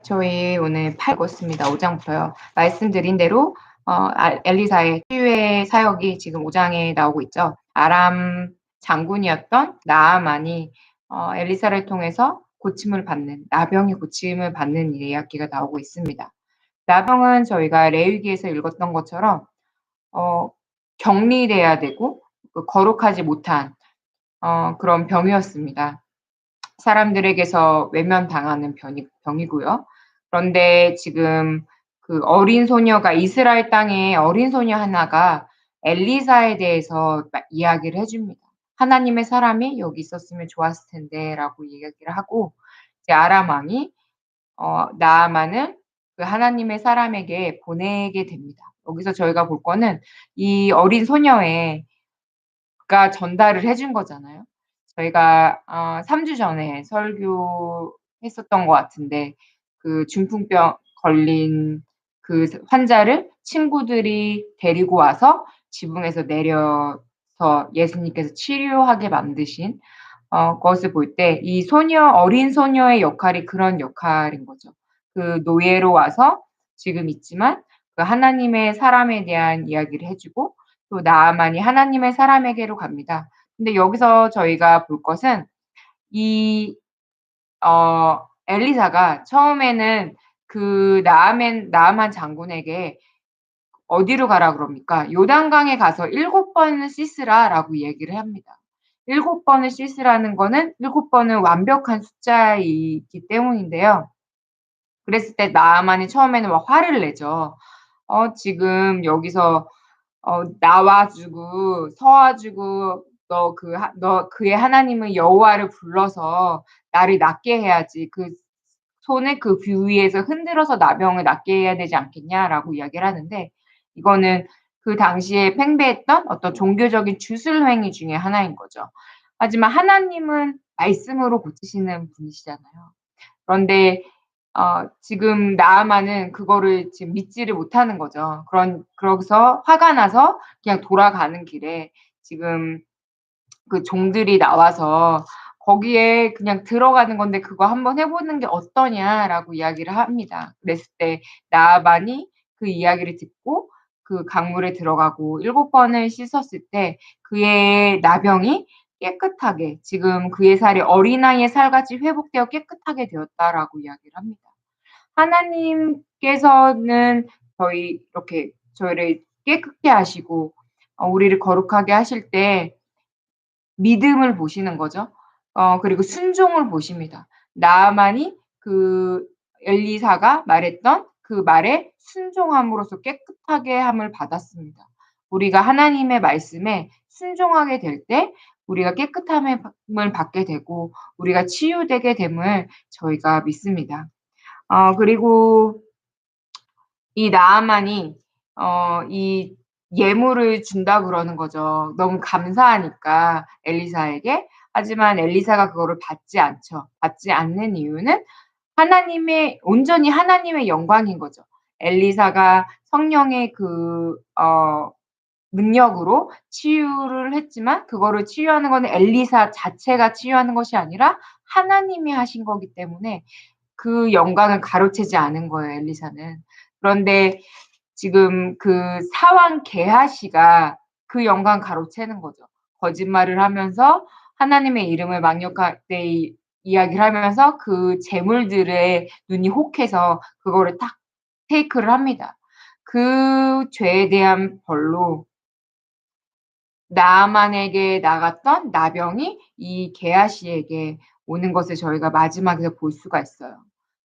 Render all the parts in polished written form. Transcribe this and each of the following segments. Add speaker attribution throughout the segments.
Speaker 1: 저희 오늘 8 읽었습니다. 5 장부터요. 말씀드린 대로 엘리사의 치유의 사역이 지금 5 장에 나오고 있죠. 아람 장군이었던 나아만이 엘리사를 통해서 고침을 받는, 나병의 고침을 받는 이야기가 나오고 있습니다. 나병은 저희가 레위기에서 읽었던 것처럼 격리돼야 되고 거룩하지 못한 그런 병이었습니다. 사람들에게서 외면당하는 병이고요. 그런데 지금 그 어린 소녀가 이스라엘 땅에 어린 소녀 하나가 엘리사에 대해서 이야기를 해줍니다. 하나님의 사람이 여기 있었으면 좋았을 텐데라고 이야기를 하고 이제 아람 왕이 나아만을 그 하나님의 사람에게 보내게 됩니다. 여기서 저희가 볼 거는 이 어린 소녀가 전달을 해준 거잖아요. 저희가 3주 전에 설교했었던 것 같은데 그 중풍병 걸린 그 환자를 친구들이 데리고 와서 지붕에서 내려서 예수님께서 치료하게 만드신 것을 볼 때 이 어린 소녀의 역할이 그런 역할인 거죠. 그 노예로 와서 지금 있지만 그 하나님의 사람에 대한 이야기를 해 주고 또 나아만이 하나님의 사람에게로 갑니다. 근데 여기서 저희가 볼 것은 이 엘리사가 처음에는 그 나아만 장군에게 어디로 가라 그럽니까? 요단강에 가서 7 번을 씻으라라고 얘기를 합니다. 7 번을 씻으라는 거는 7 번은 완벽한 숫자이기 때문인데요. 그랬을 때 나아만이 처음에는 막 화를 내죠. 지금 여기서 나와 주고 서와 주고 너 그의 하나님은 여호와를 불러서 나를 낫게 해야지. 그 손을 그 뷰 위에서 흔들어서 나병을 낫게 해야 되지 않겠냐라고 이야기를 하는데 이거는 그 당시에 팽배했던 어떤 종교적인 주술 행위 중에 하나인 거죠. 하지만 하나님은 말씀으로 고치시는 분이시잖아요. 그런데 지금 나아만은 그거를 지금 믿지를 못하는 거죠. 그러고서 화가 나서 그냥 돌아가는 길에 지금 그 종들이 나와서 "거기에 그냥 들어가는 건데 그거 한번 해 보는 게 어떠냐?"라고 이야기를 합니다. 그랬을 때 나아만이 그 이야기를 듣고 그 강물에 들어가고 7 번을 씻었을 때 그의 나병이 깨끗하게 지금 그의 살이 어린아이의 살같이 회복되어 깨끗하게 되었다라고 이야기를 합니다. 하나님께서는 이렇게 저희를 깨끗게 하시고 우리를 거룩하게 하실 때 믿음을 보시는 거죠. 그리고 순종을 보십니다. 나아만이 그 엘리사가 말했던 그 말에 순종함으로써 깨끗하게 함을 받았습니다. 우리가 하나님의 말씀에 순종하게 될 때 우리가 깨끗함을 받게 되고 우리가 치유되게 됨을 저희가 믿습니다. 그리고 이 나아만이 이 예물을 준다 그러는 거죠. 너무 감사하니까 엘리사에게. 하지만 엘리사가 그거를 받지 않죠. 받지 않는 이유는 온전히 하나님의 영광인 거죠. 엘리사가 성령의 능력으로 치유를 했지만 그거를 치유하는 거는 엘리사 자체가 치유하는 것이 아니라 하나님이 하신 거기 때문에 그 영광을 가로채지 않은 거예요, 엘리사는. 그런데 지금 그 사왕 게하시가 그 영광 가로채는 거죠. 거짓말을 하면서 하나님의 이름을 망령되이 이야기를 하면서 그 재물들에 눈이 혹해서 그거를 딱 테이크를 합니다. 그 죄에 대한 벌로 나아만에게 나갔던 나병이 이 게하시에게 오는 것을 저희가 마지막에서 볼 수가 있어요.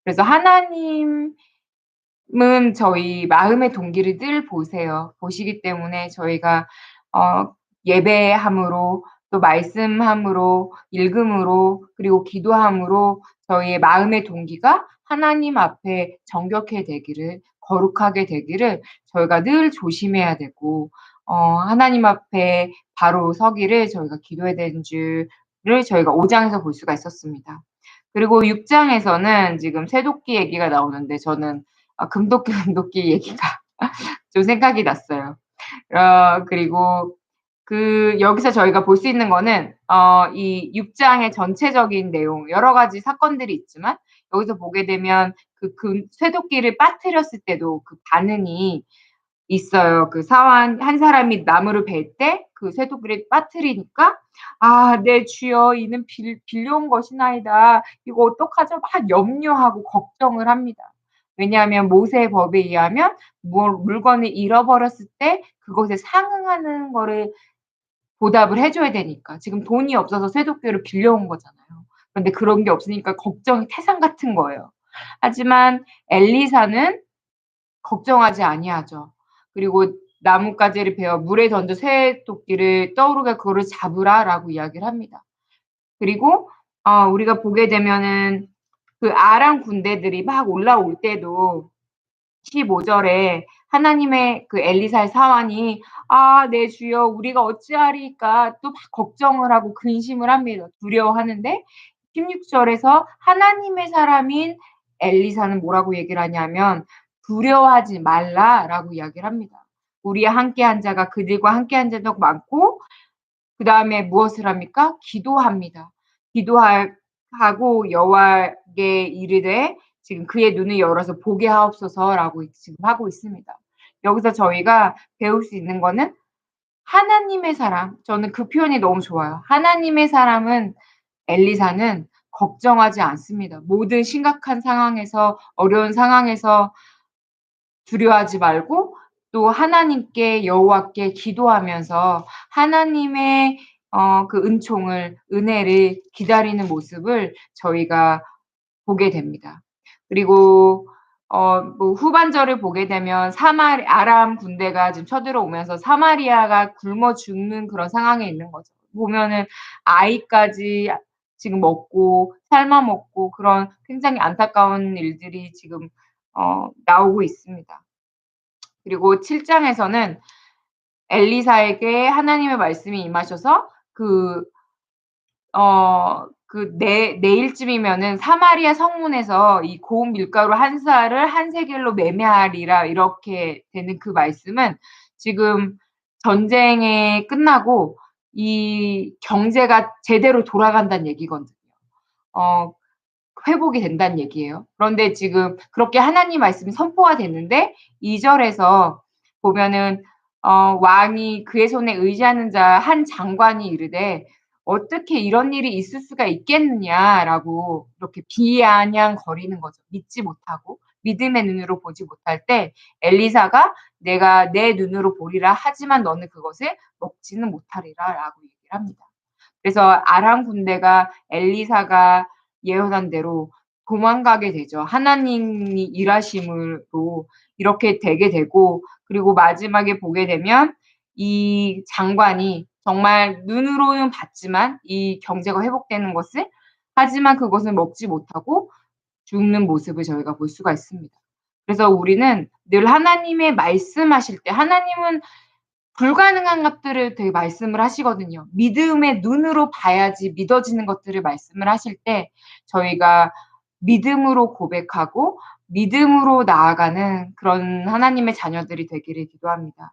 Speaker 1: 그래서 하나님은 저희 마음의 동기를 늘 보시기 때문에 저희가 예배함으로 또 말씀함으로 읽음으로 그리고 기도함으로 저희의 마음의 동기가 하나님 앞에 정결케 되기를 거룩하게 되기를 저희가 늘 조심해야 되고 하나님 앞에 바로 서기를 저희가 기도해야 되는 줄을 저희가 5 장에서 볼 수가 있었습니다. 그리고 6 장에서는 지금 새도끼 얘기가 나오는데 저는 금도끼, 은도끼 얘기가 좀 생각이 났어요. 그리고 여기서 저희가 볼 수 있는 거는 이 6 장의 전체적인 내용 여러 가지 사건들이 있지만 여기서 보게 되면 그 쇠도끼를 빠뜨렸을 때도 그 반응이 있어요. 그 사환 한 사람이 나무를 벨 때 그 쇠도끼를 빠뜨리니까 "아 네 주여 이는 빌려온 것이나이다. 이거 어떡하죠?" 막 염려하고 걱정을 합니다. 왜냐하면 모세의 법에 의하면 물건을 잃어버렸을 때 그것에 상응하는 거를 보답을 해 줘야 되니까. 지금 돈이 없어서 쇠도끼를 빌려온 거잖아요. 그런데 그런 게 없으니까 걱정이 태산 같은 거예요. 하지만 엘리사는 걱정하지 아니하죠. 그리고 나뭇가지를 베어 물에 던져 쇠도끼를 떠오르게 그거를 잡으라라고 이야기를 합니다. 그리고 우리가 보게 되면은 그 아람 군대들이 막 올라올 때도 15 절에 하나님의 그 엘리사의 사환이 "아 네 주여 우리가 어찌하리이까." 또 막 걱정을 하고 근심을 합니다. 두려워하는데 16 절에서 하나님의 사람인 엘리사는 뭐라고 얘기를 하냐면 "두려워하지 말라."라고 이야기를 합니다. "우리와 함께한 자가 그들과 함께한 자도 많고" 그다음에 무엇을 합니까? 기도합니다. 하고 여호와께 이르되 지금 그의 눈을 열어서 보게 하옵소서라고 지금 하고 있습니다. 여기서 저희가 배울 수 있는 거는 하나님의 사람, 저는 그 표현이 너무 좋아요. 하나님의 사람은 엘리사는 걱정하지 않습니다. 모든 심각한 상황에서 어려운 상황에서 두려워하지 말고 또 하나님께 여호와께 기도하면서 하나님의 그 은혜를 기다리는 모습을 저희가 보게 됩니다. 그리고 뭐 후반절을 보게 되면 아람 군대가 지금 쳐들어오면서 사마리아가 굶어 죽는 그런 상황에 있는 거죠. 보면은 아이까지 지금 먹고 삶아 먹고 그런 굉장히 안타까운 일들이 지금 나오고 있습니다. 그리고 7 장에서는 엘리사에게 하나님의 말씀이 임하셔서 내일쯤이면은 사마리아 성문에서 이 고운 밀가루 한 사를 한 세겔로 매매하리라 이렇게 되는 그 말씀은 지금 전쟁이 끝나고 이 경제가 제대로 돌아간다는 얘기거든요. 어 회복이 된다는 얘기예요. 그런데 지금 그렇게 하나님 말씀이 선포가 됐는데 2 절에서 보면은 왕이 그의 손에 의지하는 자 한 장관이 이르되 "어떻게 이런 일이 있을 수가 있겠느냐."라고 이렇게 비아냥거리는 거죠. 믿지 못하고 믿음의 눈으로 보지 못할 때 엘리사가 "내가 내 눈으로 보리라 하지만 너는 그것을 먹지는 못하리라."라고 얘기를 합니다. 그래서 아람 군대가 엘리사가 예언한 대로 도망가게 되죠. 하나님이 일하심으로 이렇게 되게 되고 그리고 마지막에 보게 되면 이 장관이 정말 눈으로는 봤지만 이 경제가 회복되는 것을 하지만 그것을 먹지 못하고 죽는 모습을 저희가 볼 수가 있습니다. 그래서 우리는 늘 하나님의 말씀하실 때 하나님은 불가능한 것들을 되게 말씀을 하시거든요. 믿음의 눈으로 봐야지 믿어지는 것들을 말씀을 하실 때 저희가 믿음으로 고백하고 믿음으로 나아가는 그런 하나님의 자녀들이 되기를 기도합니다.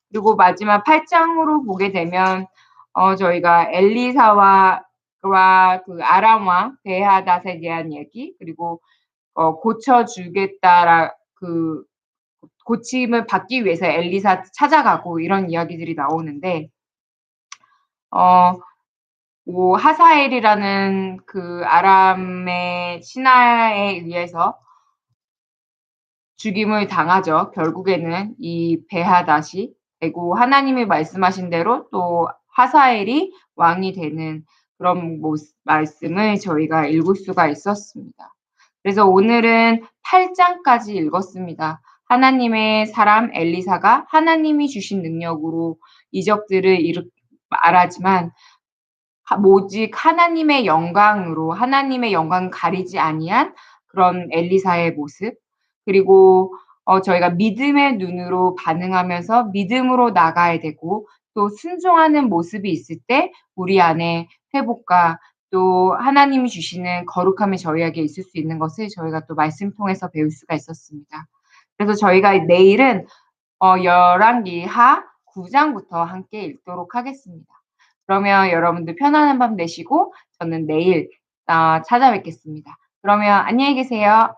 Speaker 1: 그리고 마지막 8 장으로 보게 되면 저희가 엘리사와 그 아람 왕 베하닷에 대한 얘기 그리고 고쳐 주겠다라 그 고침을 받기 위해서 엘리사 찾아가고 이런 이야기들이 나오는데 어 뭐 하사엘이라는 그 아람의 신하에 의해서 죽임을 당하죠. 결국에는 이 베하닷이 되고 하나님이 말씀하신 대로 또 하사엘이 왕이 되는 그런 말씀을 저희가 읽을 수가 있었습니다. 그래서 오늘은 8 장까지 읽었습니다. 하나님의 사람 엘리사가 하나님이 주신 능력으로 이적들을 말하지만 오직 하나님의 영광으로 하나님의 영광을 가리지 아니한 그런 엘리사의 모습 그리고 저희가 믿음의 눈으로 반응하면서 믿음으로 나가야 되고 또 순종하는 모습이 있을 때 우리 안에 회복과 또 하나님이 주시는 거룩함이 저희에게 있을 수 있는 것을 저희가 또 말씀 통해서 배울 수가 있었습니다. 그래서 저희가 내일은 열왕기하 9 장부터 함께 읽도록 하겠습니다. 그러면 여러분들 편안한 밤 되시고 저는 내일 찾아뵙겠습니다. 그러면 안녕히 계세요.